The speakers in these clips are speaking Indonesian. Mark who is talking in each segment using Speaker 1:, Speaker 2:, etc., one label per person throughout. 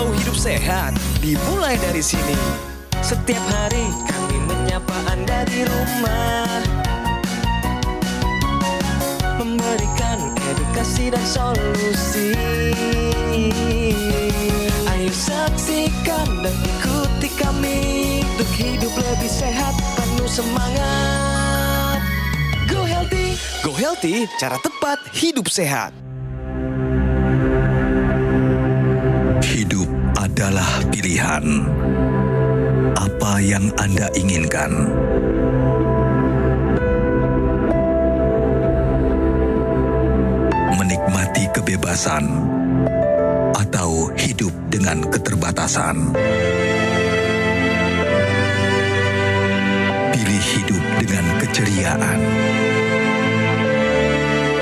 Speaker 1: Mau hidup sehat, dimulai dari sini.
Speaker 2: Setiap hari kami menyapa Anda di rumah, memberikan edukasi dan solusi. Ayo saksikan dan ikuti kami untuk hidup lebih sehat, penuh semangat. Go Healthy.
Speaker 1: Go Healthy, cara tepat hidup sehat.
Speaker 3: Hidup adalah pilihan. Apa yang Anda inginkan? Menikmati kebebasan atau hidup dengan keterbatasan? Pilih hidup dengan keceriaan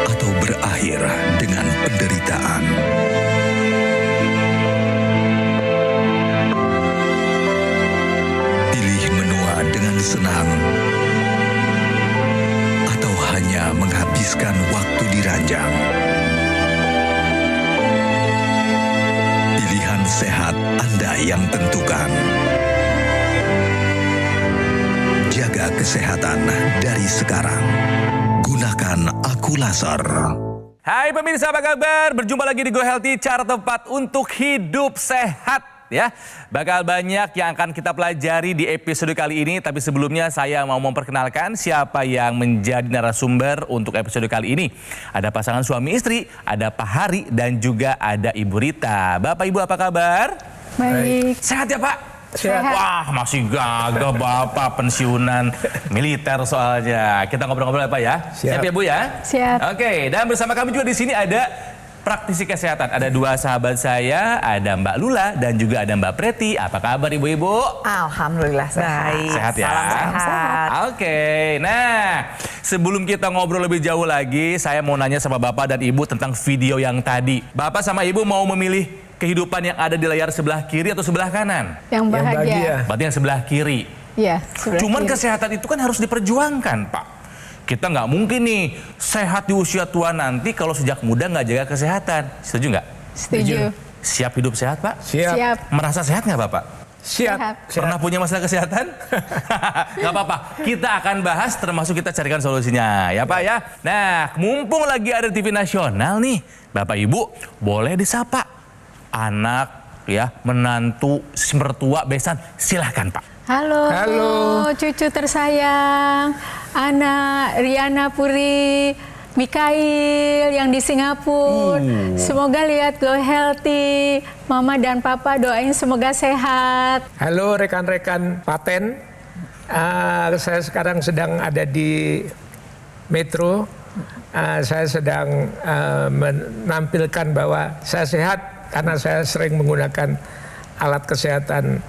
Speaker 3: atau berakhir dengan penderitaan? Pilih menua dengan senang atau hanya menghabiskan waktu di ranjang? Pilihan sehat Anda yang tentukan. Jaga kesehatan dari sekarang. Gunakan Akulaser.
Speaker 4: Hai pemirsa, apa kabar? Berjumpa lagi di Go Healthy, cara tepat untuk hidup sehat. Ya, bakal banyak yang akan kita pelajari di episode kali ini. Tapi sebelumnya saya mau memperkenalkan siapa yang menjadi narasumber untuk episode kali ini. Ada pasangan suami istri, ada Pak Hari dan juga ada Ibu Rita. Bapak Ibu apa kabar?
Speaker 5: Baik.
Speaker 4: Sehat ya Pak?
Speaker 5: Sehat.
Speaker 4: Wah, masih gagah Bapak, pensiunan militer soalnya. Kita ngobrol-ngobrol ya Pak ya? Siap ya Bu ya?
Speaker 5: Siap.
Speaker 4: Oke, dan bersama kami juga di sini ada praktisi kesehatan. Ada dua sahabat saya, ada Mbak Lula dan juga ada Mbak Preti. Apa kabar Ibu-ibu?
Speaker 6: Alhamdulillah sehat.
Speaker 4: Sehat ya?
Speaker 6: Salam sehat.
Speaker 4: Oke, nah sebelum kita ngobrol lebih jauh lagi, saya mau nanya sama Bapak dan Ibu tentang video yang tadi. Bapak sama Ibu mau memilih kehidupan yang ada di layar sebelah kiri atau sebelah kanan?
Speaker 5: Yang bahagia.
Speaker 4: Berarti yang sebelah kiri.
Speaker 5: Iya, sebelah
Speaker 4: Cuman
Speaker 5: kiri.
Speaker 4: kesehatan itu kan harus diperjuangkan, Pak. Kita nggak mungkin nih sehat di usia tua nanti kalau sejak muda nggak jaga kesehatan. Setuju nggak?
Speaker 5: Setuju.
Speaker 4: Siap hidup sehat, Pak?
Speaker 5: Siap.
Speaker 4: Merasa sehat nggak, Bapak?
Speaker 5: Siap.
Speaker 4: Pernah punya masalah kesehatan? Gak apa-apa, kita akan bahas termasuk kita carikan solusinya ya Pak ya. Nah, mumpung lagi ada TV nasional nih, Bapak Ibu boleh disapa anak ya, menantu, mertua, besan, silahkan Pak.
Speaker 5: Halo.
Speaker 6: Halo.
Speaker 5: Cucu tersayang, anak Riana Puri Mikail yang di Singapura. Semoga lihat Go Healthy. Mama dan Papa doain semoga sehat.
Speaker 6: Halo rekan-rekan Paten. Saya sekarang sedang ada di Metro. Saya sedang menampilkan bahwa saya sehat karena saya sering menggunakan alat kesehatan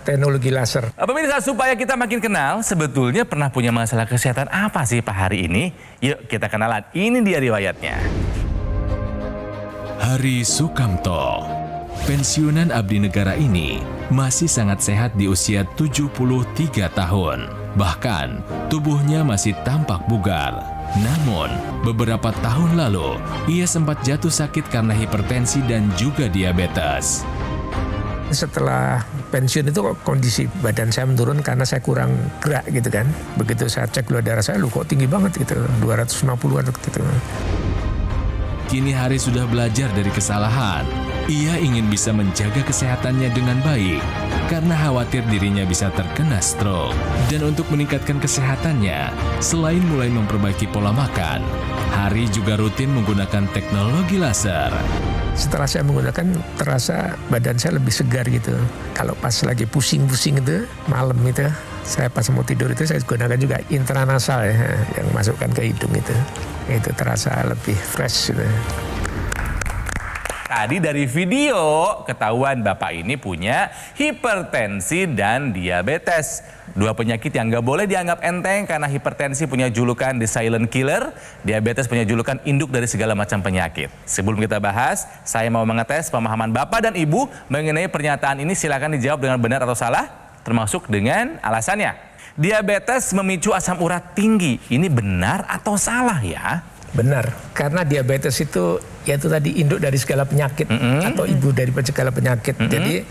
Speaker 6: teknologi laser.
Speaker 4: Pemirsa, supaya kita makin kenal, sebetulnya pernah punya masalah kesehatan apa sih Pak Hari ini? Yuk kita kenalan, ini dia riwayatnya.
Speaker 7: Hari Sukamto, pensiunan abdi negara ini masih sangat sehat di usia 73 tahun. Bahkan, tubuhnya masih tampak bugar. Namun, beberapa tahun lalu, ia sempat jatuh sakit karena hipertensi dan juga diabetes.
Speaker 6: Setelah pensiun itu kondisi badan saya menurun karena saya kurang gerak gitu kan. Begitu saya cek gula darah saya, kok tinggi banget gitu, 250-an gitu.
Speaker 7: Kini Hari sudah belajar dari kesalahan. Ia ingin bisa menjaga kesehatannya dengan baik karena khawatir dirinya bisa terkena stroke. Dan untuk meningkatkan kesehatannya, selain mulai memperbaiki pola makan, Hari juga rutin menggunakan teknologi laser.
Speaker 6: Setelah saya menggunakan, terasa badan saya lebih segar gitu. Kalau pas lagi pusing-pusing itu, malam itu, saya pas mau tidur itu saya gunakan juga intranasal ya, yang masukkan ke hidung itu. Itu terasa lebih fresh gitu.
Speaker 4: Tadi dari video ketahuan Bapak ini punya hipertensi dan diabetes. Dua penyakit yang nggak boleh dianggap enteng karena hipertensi punya julukan the silent killer, diabetes punya julukan induk dari segala macam penyakit. Sebelum kita bahas, saya mau mengetes pemahaman Bapak dan Ibu mengenai pernyataan ini. Silakan dijawab dengan benar atau salah, termasuk dengan alasannya. Diabetes memicu asam urat tinggi. Ini benar atau salah ya?
Speaker 6: Benar, karena diabetes itu yaitu tadi induk dari segala penyakit atau ibu dari segala penyakit. Jadi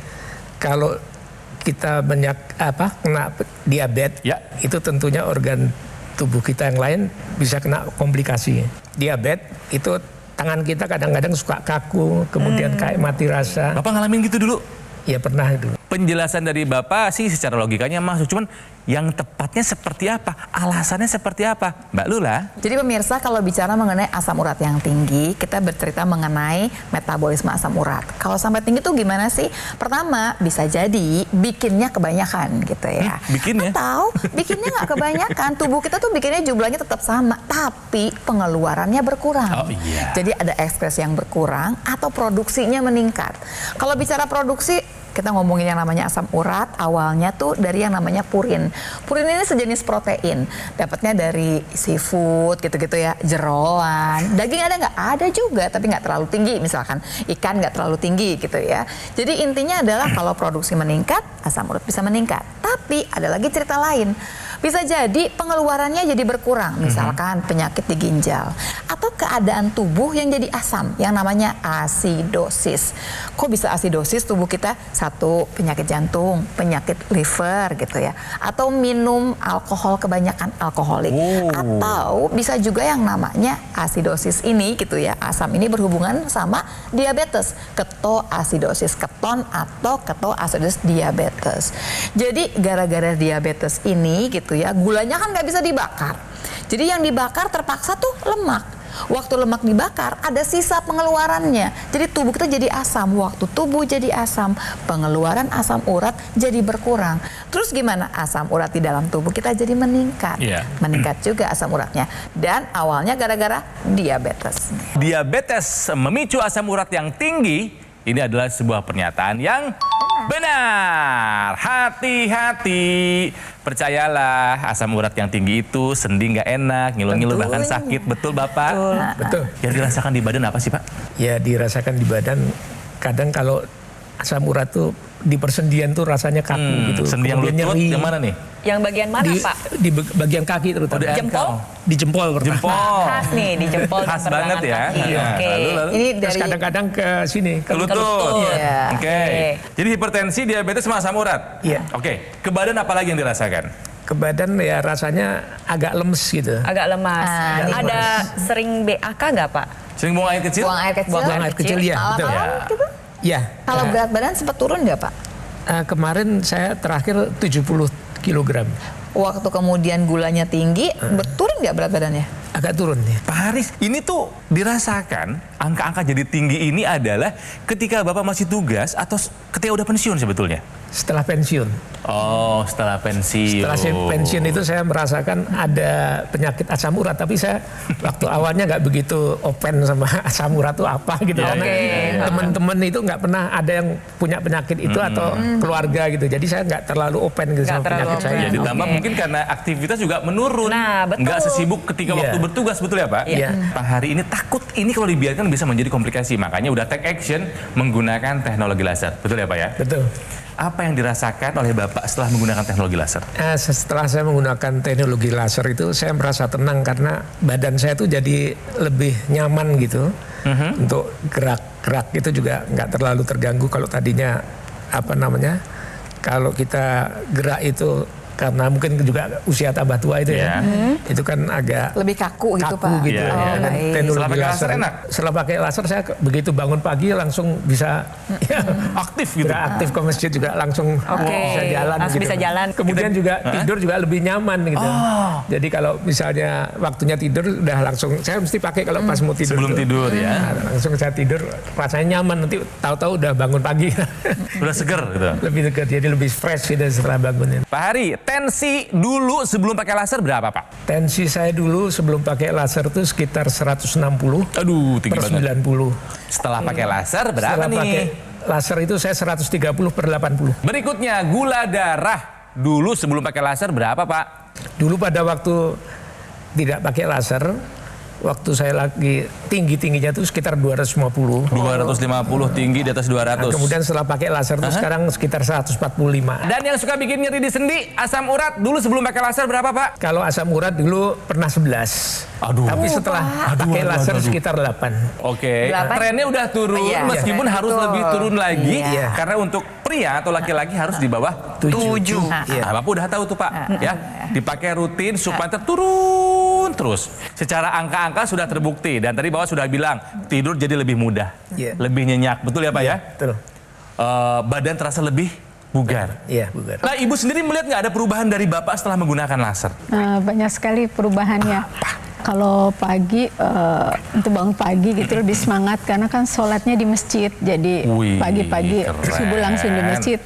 Speaker 6: kalau kita kena diabetes, itu tentunya organ tubuh kita yang lain bisa kena komplikasi. Diabetes itu tangan kita kadang-kadang suka kaku, kemudian kayak mati rasa.
Speaker 4: Bapak ngalamin gitu dulu?
Speaker 6: Ya pernah itu.
Speaker 4: Penjelasan dari Bapak sih secara logikanya masuk, cuman yang tepatnya seperti apa? Alasannya seperti apa? Mbak Lula?
Speaker 8: Jadi pemirsa, kalau bicara mengenai asam urat yang tinggi, kita bercerita mengenai metabolisme asam urat. Kalau sampai tinggi tuh gimana sih? Pertama, bisa jadi bikinnya kebanyakan gitu ya.
Speaker 4: Bikinnya?
Speaker 8: Atau bikinnya nggak kebanyakan. Tubuh kita tuh bikinnya jumlahnya tetap sama, tapi pengeluarannya berkurang.
Speaker 4: Oh iya.
Speaker 8: Jadi ada ekskresi yang berkurang atau produksinya meningkat. Kalau bicara produksi, kita ngomongin yang namanya asam urat, awalnya tuh dari yang namanya purin. Purin ini sejenis protein, dapatnya dari seafood gitu-gitu ya, jeroan. Daging ada nggak? Ada juga, tapi nggak terlalu tinggi. Misalkan ikan nggak terlalu tinggi gitu ya. Jadi intinya adalah kalau produksi meningkat, asam urat bisa meningkat. Tapi ada lagi cerita lain. Bisa jadi pengeluarannya jadi berkurang, misalkan penyakit di ginjal. Atau keadaan tubuh yang jadi asam, yang namanya asidosis. Kok bisa asidosis tubuh kita? Satu, penyakit jantung, penyakit liver gitu ya. Atau minum alkohol kebanyakan, alkoholik. Atau bisa juga yang namanya asidosis ini gitu ya. Asam ini berhubungan sama diabetes. Ketoasidosis, keton atau ketoasidosis diabetes. Jadi gara-gara diabetes ini gitu ya, gulanya kan nggak bisa dibakar. Jadi yang dibakar terpaksa tuh lemak. Waktu lemak dibakar ada sisa pengeluarannya. Jadi tubuh kita jadi asam. Waktu tubuh jadi asam, pengeluaran asam urat jadi berkurang. Terus gimana? Asam urat di dalam tubuh kita jadi meningkat. Meningkat juga asam uratnya. Dan awalnya gara-gara diabetes.
Speaker 4: Diabetes memicu asam urat yang tinggi. Ini adalah sebuah pernyataan yang benar. Hati-hati. Percayalah, asam urat yang tinggi itu sendi nggak enak, ngilu-ngilu bahkan sakit. Betul Bapak?
Speaker 6: Betul.
Speaker 4: Yang dirasakan di badan apa sih Pak?
Speaker 6: Ya dirasakan di badan, kadang kalau asam urat tuh di persendian tuh rasanya kaku gitu.
Speaker 4: Sendi yang
Speaker 6: Kemudian
Speaker 4: lutut
Speaker 6: nyeri.
Speaker 4: yang mana nih?
Speaker 9: Yang bagian mana Pak?
Speaker 6: Di bagian kaki terutama.
Speaker 4: Oh, di
Speaker 9: Jempol?
Speaker 6: Di jempol pertama.
Speaker 4: Jempol.
Speaker 9: Khas nih di jempol.
Speaker 4: Khas
Speaker 9: pergelangan
Speaker 4: banget ya.
Speaker 9: kaki.
Speaker 4: Nah,
Speaker 9: Oke.
Speaker 4: lalu.
Speaker 8: Ini
Speaker 6: Terus
Speaker 8: dari
Speaker 6: kadang-kadang ke sini.
Speaker 4: Ke lutut.
Speaker 8: Iya.
Speaker 4: Oke. Jadi hipertensi, diabetes sama asam urat.
Speaker 6: Iya.
Speaker 4: Oke. Ke badan apa lagi yang dirasakan?
Speaker 6: Ke badan ya rasanya agak lemes gitu.
Speaker 9: Agak lemas.
Speaker 8: ini
Speaker 9: Ada sering BAK nggak Pak?
Speaker 4: Sering buang air kecil?
Speaker 8: buang air kecil.
Speaker 6: Buang air kecil ya, betul.
Speaker 8: Malam-malam gitu.
Speaker 6: Ya.
Speaker 8: Kalau berat badan sempat turun nggak Pak?
Speaker 6: Kemarin saya terakhir 70 kilogram.
Speaker 8: Waktu kemudian gulanya tinggi, turun nggak berat badannya?
Speaker 6: Agak turun ya.
Speaker 4: Pak Haris, ini tuh dirasakan angka-angka jadi tinggi ini adalah ketika Bapak masih tugas atau ketika udah pensiun sebetulnya?
Speaker 6: Setelah pensiun.
Speaker 4: Oh, setelah pensiun.
Speaker 6: Setelah saya pensiun itu saya merasakan ada penyakit asam urat, tapi saya waktu awalnya nggak begitu open sama asam urat itu apa gitu. Karena teman-teman itu nggak pernah ada yang punya penyakit itu atau keluarga gitu. Jadi saya nggak terlalu open gitu sama penyakit saya.
Speaker 4: Ya, ditambah mungkin karena aktivitas juga menurun.
Speaker 9: Nah, betul.
Speaker 4: Nggak sesibuk ketika waktu bertugas, betul ya Pak?
Speaker 6: Iya.
Speaker 4: Pak Hari ini takut ini kalau dibiarkan bisa menjadi komplikasi. Makanya udah take action menggunakan teknologi laser. Betul ya Pak ya?
Speaker 6: Betul.
Speaker 4: Apa yang dirasakan oleh Bapak setelah menggunakan teknologi laser?
Speaker 6: Setelah saya menggunakan teknologi laser itu saya merasa tenang karena badan saya tuh jadi lebih nyaman gitu. Untuk gerak-gerak itu juga nggak terlalu terganggu. Kalau tadinya kalau kita gerak itu karena mungkin juga usia tambah tua itu ya, itu kan agak
Speaker 8: Lebih kaku gitu Pak?
Speaker 6: gitu.
Speaker 4: Iya.
Speaker 6: Dengan
Speaker 8: baik.
Speaker 6: teknologi
Speaker 4: Setelah pakai
Speaker 6: laser
Speaker 4: laser enak?
Speaker 6: Setelah pakai laser saya begitu bangun pagi langsung bisa
Speaker 4: Aktif gitu?
Speaker 6: aktif ke masjid juga langsung bisa jalan.
Speaker 9: Langsung bisa jalan.
Speaker 6: Kemudian juga tidur juga lebih nyaman gitu. Jadi kalau misalnya waktunya tidur udah langsung saya mesti pakai kalau pas mau tidur.
Speaker 4: Sebelum
Speaker 6: tuh.
Speaker 4: tidur ya?
Speaker 6: Nah, langsung saya tidur rasanya nyaman, nanti tahu-tahu udah bangun pagi.
Speaker 4: Udah seger gitu?
Speaker 6: Lebih dekat, jadi lebih fresh gitu setelah bangunin.
Speaker 4: Pak Hari, tensi dulu sebelum pakai laser berapa Pak?
Speaker 6: Tensi saya dulu sebelum pakai laser tuh sekitar 160
Speaker 4: Aduh, tinggi
Speaker 6: per
Speaker 4: banget.
Speaker 6: 90.
Speaker 4: Setelah pakai laser berapa
Speaker 6: Setelah
Speaker 4: nih?
Speaker 6: pakai laser itu saya 130 per 80.
Speaker 4: Berikutnya gula darah. Dulu sebelum pakai laser berapa Pak?
Speaker 6: Dulu pada waktu tidak pakai laser waktu saya lagi tingginya tuh sekitar 250.
Speaker 4: 250 tinggi di atas 200.
Speaker 6: Nah, kemudian setelah pakai laser tuh sekarang sekitar 145.
Speaker 4: Dan yang suka bikin nyeri di sendi, asam urat dulu sebelum pakai laser berapa, Pak?
Speaker 6: Kalau asam urat dulu pernah 11.
Speaker 4: Aduh.
Speaker 6: Tapi setelah pakai laser sekitar 8.
Speaker 4: Oke,
Speaker 8: 8.
Speaker 4: trennya udah turun
Speaker 8: Iya.
Speaker 4: meskipun harus
Speaker 8: Betul.
Speaker 4: lebih turun lagi
Speaker 6: Iya.
Speaker 4: karena untuk pria atau laki-laki harus di bawah
Speaker 6: 7. Iya.
Speaker 4: Nah, Bapak udah tahu tuh Pak, ya. Dipakai rutin supaya turun terus. Secara angka-angka sudah terbukti dan tadi Bapak sudah bilang tidur jadi lebih mudah,
Speaker 6: Iya.
Speaker 4: lebih nyenyak, betul ya Pak ya?
Speaker 6: Betul.
Speaker 4: Badan terasa lebih bugar.
Speaker 6: Iya, bugar.
Speaker 4: Nah, Ibu sendiri melihat nggak ada perubahan dari Bapak setelah menggunakan laser?
Speaker 5: Banyak sekali perubahannya. Kalau pagi, untuk bangun pagi gitu lebih semangat karena kan sholatnya di masjid. Jadi
Speaker 4: Wih,
Speaker 5: pagi-pagi
Speaker 4: keren.
Speaker 5: subuh langsung di masjid.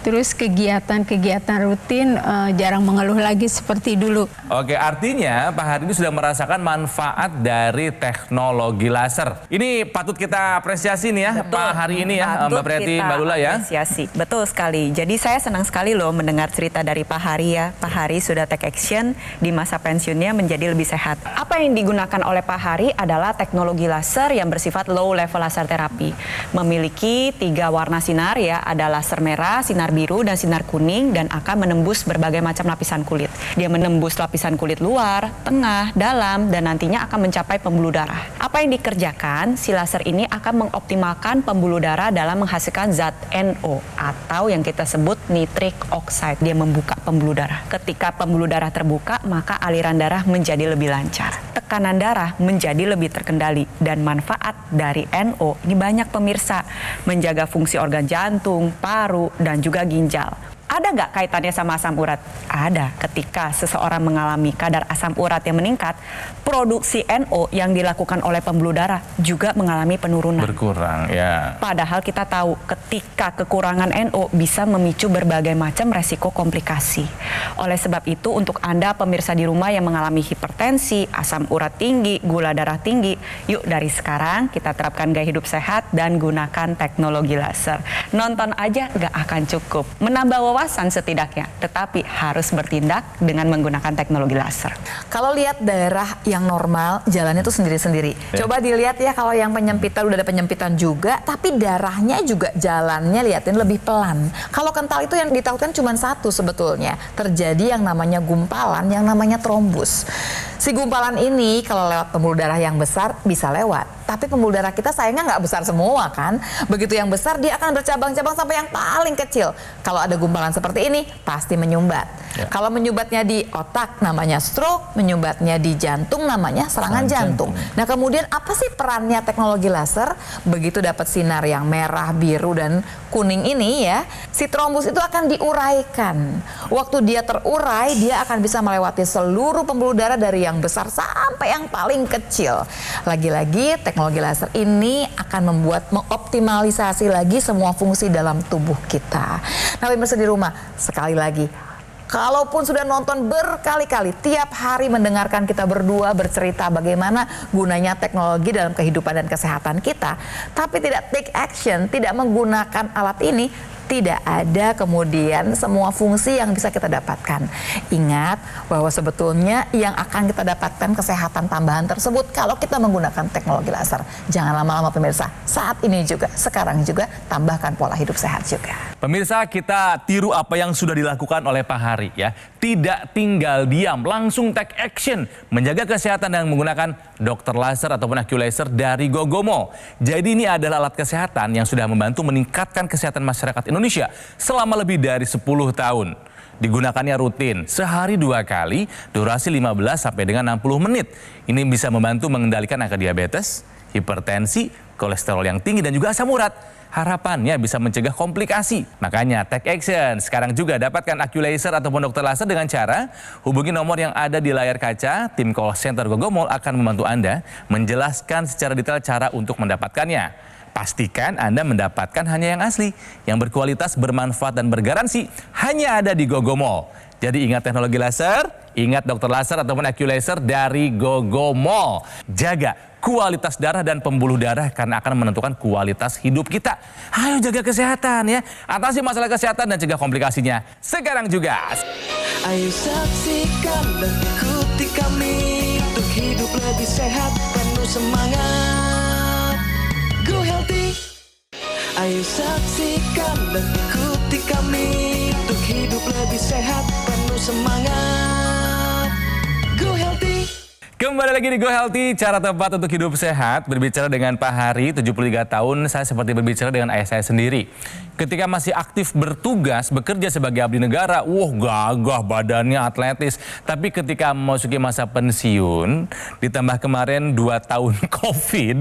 Speaker 5: Terus kegiatan-kegiatan rutin jarang mengeluh lagi seperti dulu.
Speaker 4: Oke, artinya Pak Hari ini sudah merasakan manfaat dari teknologi laser. Ini patut kita apresiasi nih ya, Pak Hari ini ya, Mbak Preti, Mbak Lula ya.
Speaker 9: Apresiasi. Betul sekali. Jadi saya senang sekali loh mendengar cerita dari Pak Hari ya. Pak Hari sudah take action di masa pensiunnya menjadi lebih sehat. Apa yang digunakan oleh Pak Hari adalah teknologi laser yang bersifat low level laser terapi. Memiliki 3 warna sinar ya, ada laser merah, sinar biru, dan sinar kuning, dan akan menembus berbagai macam lapisan kulit. Dia menembus lapisan kulit luar, tengah, dalam, dan nantinya akan mencapai pembuluh darah. Apa yang dikerjakan? Si laser ini akan mengoptimalkan pembuluh darah dalam menghasilkan zat NO atau yang kita sebut nitric oxide. Dia membuka pembuluh darah. Ketika pembuluh darah terbuka, maka aliran darah menjadi lebih lancar. Tekanan darah menjadi lebih terkendali, dan manfaat dari NO ini banyak pemirsa. Menjaga fungsi organ jantung, paru, dan juga ginjal. Ada nggak kaitannya sama asam urat? Ada. Ketika seseorang mengalami kadar asam urat yang meningkat, produksi NO yang dilakukan oleh pembuluh darah juga mengalami penurunan.
Speaker 4: Berkurang ya.
Speaker 9: Padahal kita tahu ketika kekurangan NO bisa memicu berbagai macam resiko komplikasi. Oleh sebab itu untuk Anda pemirsa di rumah yang mengalami hipertensi, asam urat tinggi, gula darah tinggi, yuk dari sekarang kita terapkan gaya hidup sehat dan gunakan teknologi laser. Nonton aja nggak akan cukup. Menambah wawasan setidaknya, tetapi harus bertindak dengan menggunakan teknologi laser.
Speaker 8: Kalau lihat daerah yang normal, jalannya tuh sendiri-sendiri. Coba dilihat ya kalau yang penyempitan, udah ada penyempitan juga, tapi darahnya juga jalannya liatin lebih pelan. Kalau kental itu yang ditakutkan cuma satu sebetulnya. Terjadi yang namanya gumpalan, yang namanya trombus. Si gumpalan ini kalau lewat pembuluh darah yang besar bisa lewat. Tapi pembuluh darah kita sayangnya nggak besar semua kan. Begitu yang besar dia akan bercabang-cabang sampai yang paling kecil. Kalau ada gumpalan seperti ini pasti menyumbat.
Speaker 4: Ya.
Speaker 8: Kalau menyumbatnya di otak namanya stroke, menyumbatnya di jantung namanya serangan jantung. Nah kemudian apa sih perannya teknologi laser? Begitu dapat sinar yang merah, biru, dan kuning ini ya, si trombus itu akan diuraikan. Waktu dia terurai, dia akan bisa melewati seluruh pembuluh darah dari yang besar sampai yang paling kecil. Lagi-lagi teknologi laser ini akan membuat mengoptimalisasi lagi semua fungsi dalam tubuh kita. Nah pemirsa di rumah, sekali lagi, kalaupun sudah nonton berkali-kali, tiap hari mendengarkan kita berdua bercerita bagaimana gunanya teknologi dalam kehidupan dan kesehatan kita, tapi tidak take action, tidak menggunakan alat ini, tidak ada kemudian semua fungsi yang bisa kita dapatkan. Ingat bahwa sebetulnya yang akan kita dapatkan kesehatan tambahan tersebut kalau kita menggunakan teknologi laser. Jangan lama-lama pemirsa, saat ini juga, sekarang juga, tambahkan pola hidup sehat juga.
Speaker 4: Pemirsa, kita tiru apa yang sudah dilakukan oleh Pak Hari ya. Tidak tinggal diam, langsung take action. Menjaga kesehatan dengan menggunakan dokter laser ataupun AccuLaser dari Gogomo. Jadi ini adalah alat kesehatan yang sudah membantu meningkatkan kesehatan masyarakat Indonesia selama lebih dari 10 tahun. Digunakannya rutin, sehari 2 kali, durasi 15 sampai dengan 60 menit. Ini bisa membantu mengendalikan angka diabetes, hipertensi, kolesterol yang tinggi, dan juga asam urat. Harapannya bisa mencegah komplikasi. Makanya take action. Sekarang juga dapatkan AccuLaser ataupun dokter laser dengan cara hubungi nomor yang ada di layar kaca. Tim call center Gogomo akan membantu Anda menjelaskan secara detail cara untuk mendapatkannya. Pastikan Anda mendapatkan hanya yang asli, yang berkualitas, bermanfaat, dan bergaransi. Hanya ada di Gogomo. Jadi ingat teknologi laser, ingat dokter laser ataupun AccuLaser dari Gogomo. Jaga kualitas darah dan pembuluh darah karena akan menentukan kualitas hidup kita. Ayo jaga kesehatan ya. Atasi masalah kesehatan dan cegah komplikasinya. Sekarang juga.
Speaker 2: Ayo saksikan dan ikuti kami untuk hidup lebih
Speaker 1: lebih sehat, penuh semangat. Go Healthy. Ayo saksikan dan ikuti kami untuk hidup lebih sehat, penuh semangat. Go Healthy.
Speaker 4: Kembali lagi di Go Healthy, cara tepat untuk hidup sehat. Berbicara dengan Pak Hari, 73 tahun, saya seperti berbicara dengan ayah saya sendiri. Ketika masih aktif bertugas, bekerja sebagai abdi negara, gagah badannya, atletis. Tapi ketika memasuki masa pensiun, ditambah kemarin 2 tahun COVID,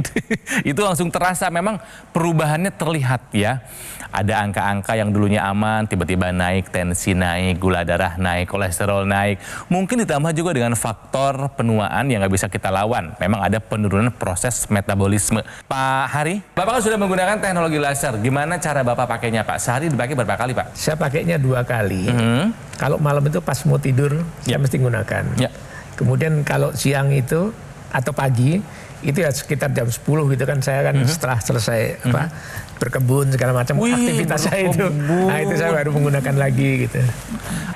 Speaker 4: itu langsung terasa memang perubahannya terlihat ya. Ada angka-angka yang dulunya aman, tiba-tiba naik, tensi naik, gula darah naik, kolesterol naik. Mungkin ditambah juga dengan faktor penuaan yang nggak bisa kita lawan. Memang ada penurunan proses metabolisme. Pak Hari, Bapak kan sudah menggunakan teknologi laser. Gimana cara Bapak pakainya, Pak? Sehari dipakai berapa kali, Pak?
Speaker 6: Saya pakainya 2 kali. Kalau malam itu pas mau tidur, saya mesti gunakan. Kemudian kalau siang itu atau pagi, itu ya sekitar jam 10 gitu kan, saya kan setelah selesai berkebun segala macam aktivitas saya itu. Nah itu saya baru menggunakan lagi gitu.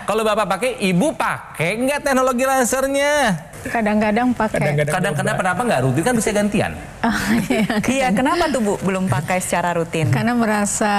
Speaker 4: Kalau Bapak pakai, Ibu pakai nggak teknologi lasernya?
Speaker 5: Kadang-kadang pakai.
Speaker 4: Kadang-kadang kenapa nggak rutin, kan bisa gantian?
Speaker 9: Iya, kenapa tuh Bu belum pakai secara rutin?
Speaker 5: Karena merasa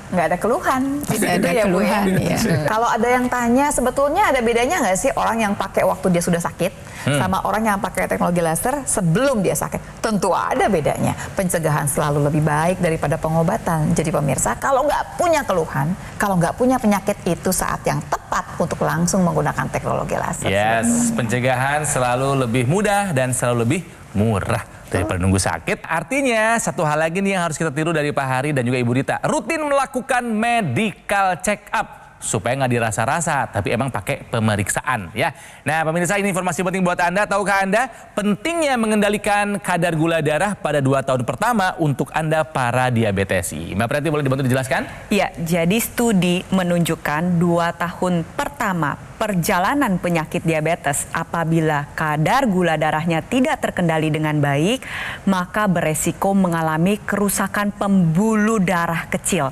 Speaker 8: nggak ada keluhan.
Speaker 5: tidak ada keluhan. Ya.
Speaker 8: Kalau ada yang tanya, sebetulnya ada bedanya nggak sih orang yang pakai waktu dia sudah sakit sama orang yang pakai teknologi laser sebelum dia sakit? Tentu ada bedanya. Pencegahan selalu lebih baik daripada pengobatan. Jadi pemirsa, kalau nggak punya keluhan, kalau nggak punya penyakit, itu saat yang tepat untuk langsung menggunakan teknologi laser.
Speaker 4: Yes, pencegahan selalu lebih mudah dan selalu lebih murah daripada nunggu sakit. Artinya satu hal lagi nih yang harus kita tiru dari Pak Hari dan juga Ibu Dita, rutin melakukan medical check up supaya nggak dirasa-rasa, tapi emang pakai pemeriksaan ya. Nah pemirsa, ini informasi penting buat Anda. Tahukah Anda pentingnya mengendalikan kadar gula darah pada 2 tahun pertama untuk Anda para diabetesi? Mbak Preti, boleh dibantu dijelaskan?
Speaker 9: Ya, jadi studi menunjukkan 2 tahun pertama perjalanan penyakit diabetes, apabila kadar gula darahnya tidak terkendali dengan baik, maka beresiko mengalami kerusakan pembuluh darah kecil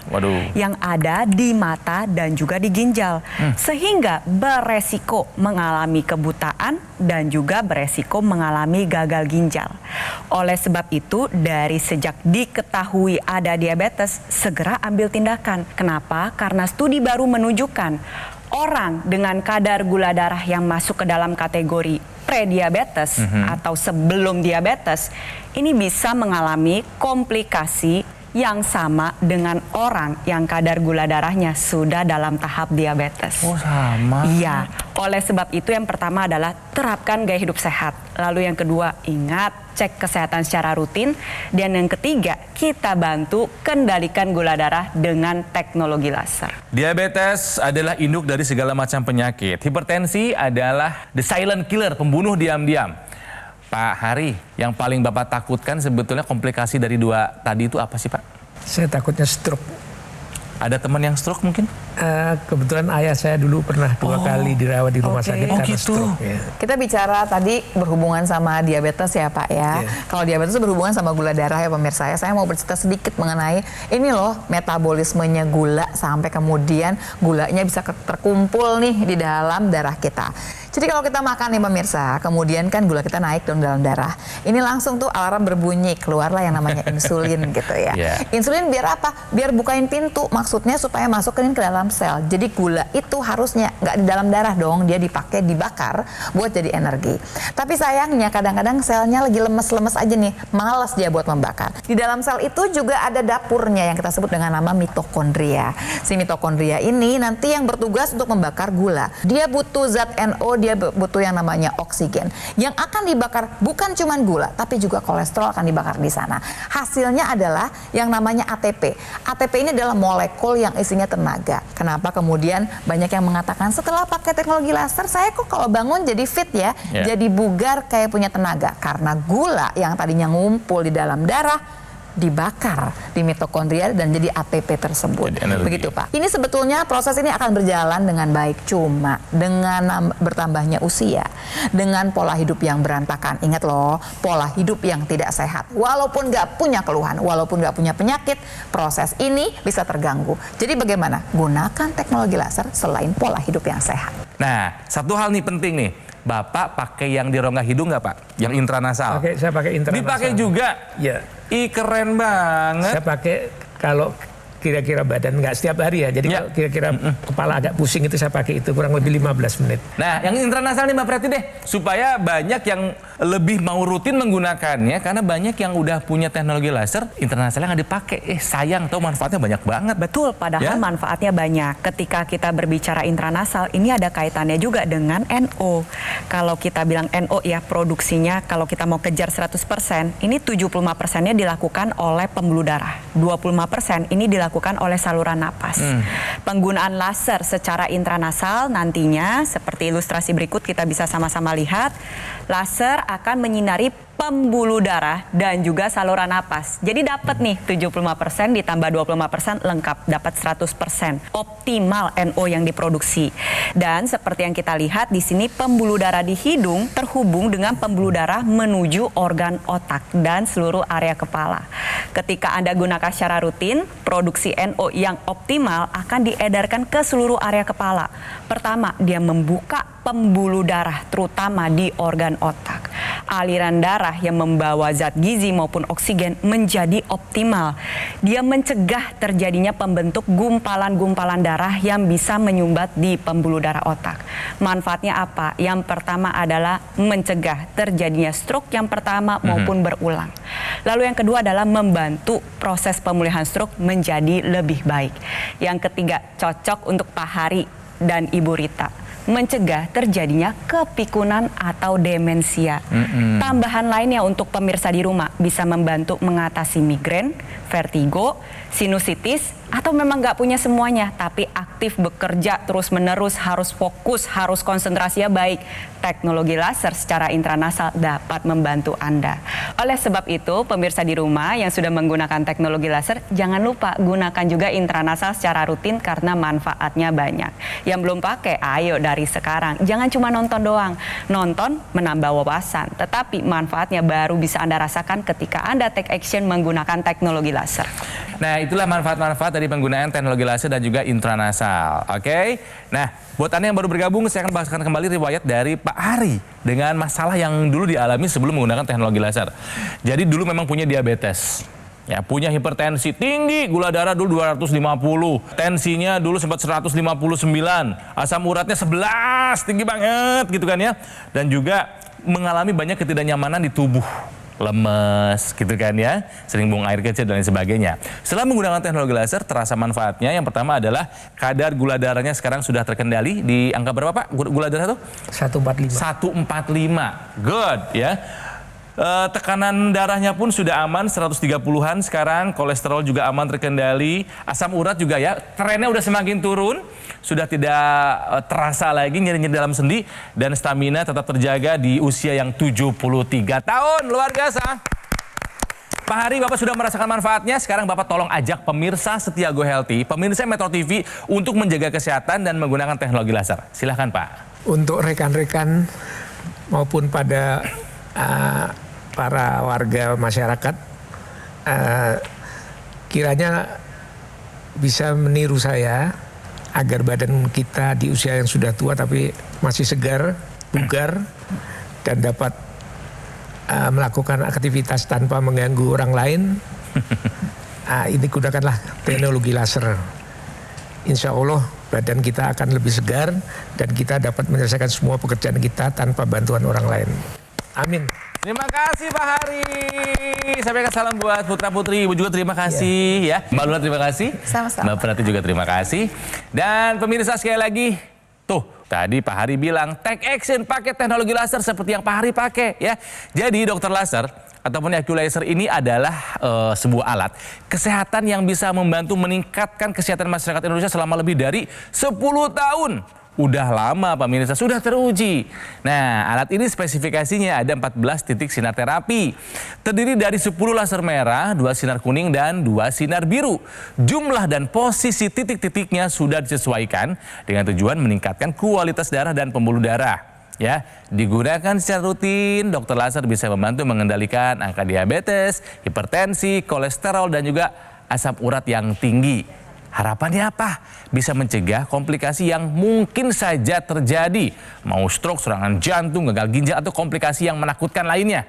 Speaker 9: yang ada di mata dan juga di ginjal, sehingga beresiko mengalami kebutaan dan juga beresiko mengalami gagal ginjal. Oleh sebab itu, dari sejak diketahui ada diabetes, segera ambil tindakan. Kenapa? Karena studi baru menunjukkan orang dengan kadar gula darah yang masuk ke dalam kategori prediabetes atau sebelum diabetes, ini bisa mengalami komplikasi yang sama dengan orang yang kadar gula darahnya sudah dalam tahap diabetes.
Speaker 4: Oh, sama?
Speaker 9: Iya, oleh sebab itu yang pertama adalah terapkan gaya hidup sehat. Lalu yang kedua, ingat cek kesehatan secara rutin. Dan yang ketiga, kita bantu kendalikan gula darah dengan teknologi laser.
Speaker 4: Diabetes adalah induk dari segala macam penyakit. Hipertensi adalah the silent killer, pembunuh diam-diam. Pak Hari, yang paling Bapak takutkan sebetulnya komplikasi dari 2 tadi itu apa sih, Pak?
Speaker 6: Saya takutnya stroke.
Speaker 4: Ada teman yang stroke mungkin?
Speaker 6: Kebetulan ayah saya dulu pernah 2 kali dirawat di rumah sakit karena stroke. Ya.
Speaker 8: Kita bicara tadi berhubungan sama diabetes ya Pak ya. Kalau diabetes itu berhubungan sama gula darah ya pemirsa ya. Saya mau bercerita sedikit mengenai ini loh, metabolismenya gula sampai kemudian gulanya bisa terkumpul nih di dalam darah kita. Jadi kalau kita makan nih pemirsa, kemudian kan gula kita naik dong dalam darah. Ini langsung tuh alarm berbunyi, keluarlah yang namanya insulin gitu ya. Insulin biar apa? Biar bukain pintu, maksudnya supaya masukin ke dalam sel. Jadi gula itu harusnya nggak di dalam darah dong, dia dipakai dibakar buat jadi energi. Tapi sayangnya kadang-kadang selnya lagi lemes-lemes aja nih, malas dia buat membakar. Di dalam sel itu juga ada dapurnya yang kita sebut dengan nama mitokondria. Si mitokondria ini nanti yang bertugas untuk membakar gula. Dia butuh zat NO, dia butuh yang namanya oksigen. Yang akan dibakar bukan cuma gula, tapi juga kolesterol akan dibakar di sana. Hasilnya adalah yang namanya ATP. ATP ini adalah molekul yang isinya tenaga. Kenapa kemudian banyak yang mengatakan setelah pakai teknologi laser, saya kok kalau bangun jadi fit ya, jadi bugar kayak punya tenaga. Karena gula yang tadinya ngumpul di dalam darah dibakar di mitokondria dan jadi ATP tersebut. Begitu Pak. Ini sebetulnya proses ini akan berjalan dengan baik, cuma dengan bertambahnya usia, dengan pola hidup yang berantakan. Ingat loh, pola hidup yang tidak sehat. Walaupun nggak punya keluhan, walaupun nggak punya penyakit, proses ini bisa terganggu. Jadi bagaimana? Gunakan teknologi laser selain pola hidup yang sehat.
Speaker 4: Nah, satu hal nih penting nih. Bapak pakai yang di rongga hidung nggak Pak? Yang intranasal?
Speaker 6: Saya pakai intranasal.
Speaker 4: Dipakai juga?
Speaker 6: Ya.
Speaker 4: Ih keren banget.
Speaker 6: Saya pakai kalau kira-kira badan nggak setiap hari ya. Jadi kalau kira-kira kepala agak pusing itu saya pakai itu kurang lebih 15 menit.
Speaker 4: Nah, yang intranasal nih Mbak Preti deh, supaya banyak yang lebih mau rutin menggunakannya karena banyak yang udah punya teknologi laser, internasalnya nggak dipakai. Sayang, tahu manfaatnya banyak banget.
Speaker 9: Betul, padahal manfaatnya banyak. Ketika kita berbicara intranasal, ini ada kaitannya juga dengan NO. Kalau kita bilang NO ya produksinya, kalau kita mau kejar 100%, ini 75%-nya dilakukan oleh pembuluh darah. 25% ini dilakukan oleh saluran napas. Penggunaan laser secara intranasal nantinya, seperti ilustrasi berikut kita bisa sama-sama lihat, laser akan menyinari pembuluh darah dan juga saluran napas. Jadi dapat nih 75% ditambah 25% lengkap, dapat 100%. Optimal NO yang diproduksi. Dan seperti yang kita lihat di sini pembuluh darah di hidung terhubung dengan pembuluh darah menuju organ otak dan seluruh area kepala. Ketika Anda gunakan secara rutin, produksi NO yang optimal akan diedarkan ke seluruh area kepala. Pertama, dia membuka pembuluh darah terutama di organ otak. Aliran darah yang membawa zat gizi maupun oksigen menjadi optimal. Dia mencegah terjadinya pembentuk gumpalan-gumpalan darah yang bisa menyumbat di pembuluh darah otak. Manfaatnya apa? Yang pertama adalah mencegah terjadinya stroke yang pertama maupun berulang. Lalu yang kedua adalah membantu proses pemulihan stroke menjadi lebih baik. Yang ketiga, cocok untuk Pak Hari dan Ibu Rita, mencegah terjadinya kepikunan atau demensia. Tambahan lainnya untuk pemirsa di rumah bisa membantu mengatasi migrain, vertigo, sinusitis, atau memang nggak punya semuanya tapi aktif bekerja terus-menerus, harus fokus, harus konsentrasinya baik. Teknologi laser secara intranasal dapat membantu Anda. Oleh sebab itu, pemirsa di rumah yang sudah menggunakan teknologi laser, jangan lupa gunakan juga intranasal secara rutin karena manfaatnya banyak. Yang belum pakai, ayo dari sekarang. Jangan cuma nonton doang. Nonton menambah wawasan, tetapi manfaatnya baru bisa Anda rasakan ketika Anda take action menggunakan teknologi laser.
Speaker 4: Nah, itulah manfaat-manfaat dari penggunaan teknologi laser dan juga intranasal. Oke? Nah, buat Anda yang baru bergabung, saya akan bahaskan kembali riwayat dari Pak Hari dengan masalah yang dulu dialami sebelum menggunakan teknologi laser. Jadi dulu memang punya diabetes. Ya, punya hipertensi tinggi, gula darah dulu 250, tensinya dulu sempat 159, asam uratnya 11, tinggi banget gitu kan ya. Dan juga mengalami banyak ketidaknyamanan di tubuh. Lemes gitu kan ya, sering buang air kecil dan lain sebagainya. Setelah menggunakan teknologi laser terasa manfaatnya. Yang pertama adalah kadar gula darahnya sekarang sudah terkendali di angka berapa Pak? Gula darah tuh?
Speaker 6: 145.
Speaker 4: 145. Good ya. Tekanan darahnya pun sudah aman 130-an sekarang, kolesterol juga aman terkendali, asam urat juga ya trennya udah semakin turun, sudah tidak terasa lagi nyeri-nyeri dalam sendi, dan stamina tetap terjaga di usia yang 73 tahun. Luar biasa. Pak Hari, Bapak sudah merasakan manfaatnya. Sekarang Bapak tolong ajak pemirsa setia Go Healthy, pemirsa Metro TV untuk menjaga kesehatan dan menggunakan teknologi laser. Silahkan Pak.
Speaker 6: Untuk rekan-rekan maupun pada para warga masyarakat, kiranya bisa meniru saya agar badan kita di usia yang sudah tua tapi masih segar, bugar, dan dapat melakukan aktivitas tanpa mengganggu orang lain. Ini gunakanlah teknologi laser. Insya Allah badan kita akan lebih segar dan kita dapat menyelesaikan semua pekerjaan kita tanpa bantuan orang lain. Amin.
Speaker 4: Terima kasih Pak Hari. Sampaikan salam buat putra putri. Ibu juga terima kasih ya. Mbak Luna terima kasih.
Speaker 8: Sama-sama.
Speaker 4: Mbak Prati juga terima kasih. Dan pemirsa sekali lagi, tuh tadi Pak Hari bilang take action pakai teknologi laser seperti yang Pak Hari pakai ya. Jadi dokter laser ataupun Accu-Laser ini adalah sebuah alat kesehatan yang bisa membantu meningkatkan kesehatan masyarakat Indonesia selama lebih dari 10 tahun. Udah lama Pak Mirsa, sudah teruji. Nah, alat ini spesifikasinya ada 14 titik sinar terapi. Terdiri dari 10 laser merah, 2 sinar kuning, dan 2 sinar biru. Jumlah dan posisi titik-titiknya sudah disesuaikan dengan tujuan meningkatkan kualitas darah dan pembuluh darah. Ya, digunakan secara rutin, dokter laser bisa membantu mengendalikan angka diabetes, hipertensi, kolesterol, dan juga asam urat yang tinggi. Harapannya apa? Bisa mencegah komplikasi yang mungkin saja terjadi. Mau stroke, serangan jantung, gagal ginjal, atau komplikasi yang menakutkan lainnya.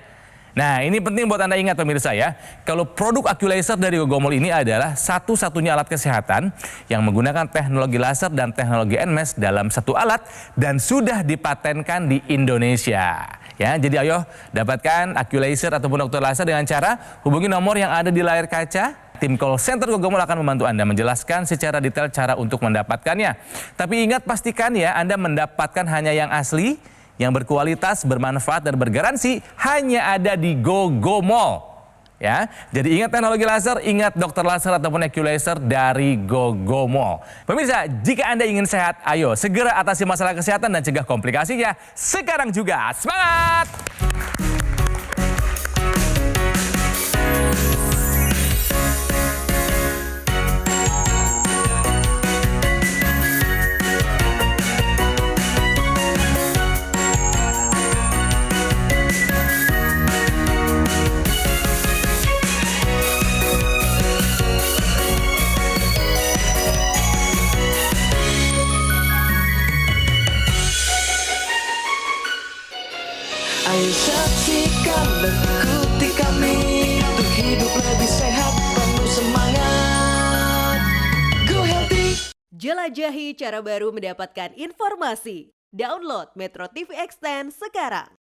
Speaker 4: Nah, ini penting buat Anda ingat pemirsa ya. Kalau produk Oculaser dari Gogomol ini adalah satu-satunya alat kesehatan yang menggunakan teknologi laser dan teknologi NMES dalam satu alat dan sudah dipatenkan di Indonesia. Ya, jadi ayo dapatkan Oculaser ataupun dokter laser dengan cara hubungi nomor yang ada di layar kaca. Tim call center Gogomol akan membantu Anda menjelaskan secara detail cara untuk mendapatkannya. Tapi ingat, pastikan ya Anda mendapatkan hanya yang asli, yang berkualitas, bermanfaat, dan bergaransi hanya ada di Gogomol. Ya, jadi ingat teknologi laser, ingat dokter laser ataupun Oculaser dari Gogomol. Pemirsa, jika Anda ingin sehat, ayo segera atasi masalah kesehatan dan cegah komplikasinya sekarang juga. Semangat!
Speaker 1: Ayo saksikan dan ikuti kami untuk hidup lebih sehat, penuh semangat. Go Healthy.
Speaker 10: Jelajahi cara baru mendapatkan informasi. Download Metro TV Extend sekarang.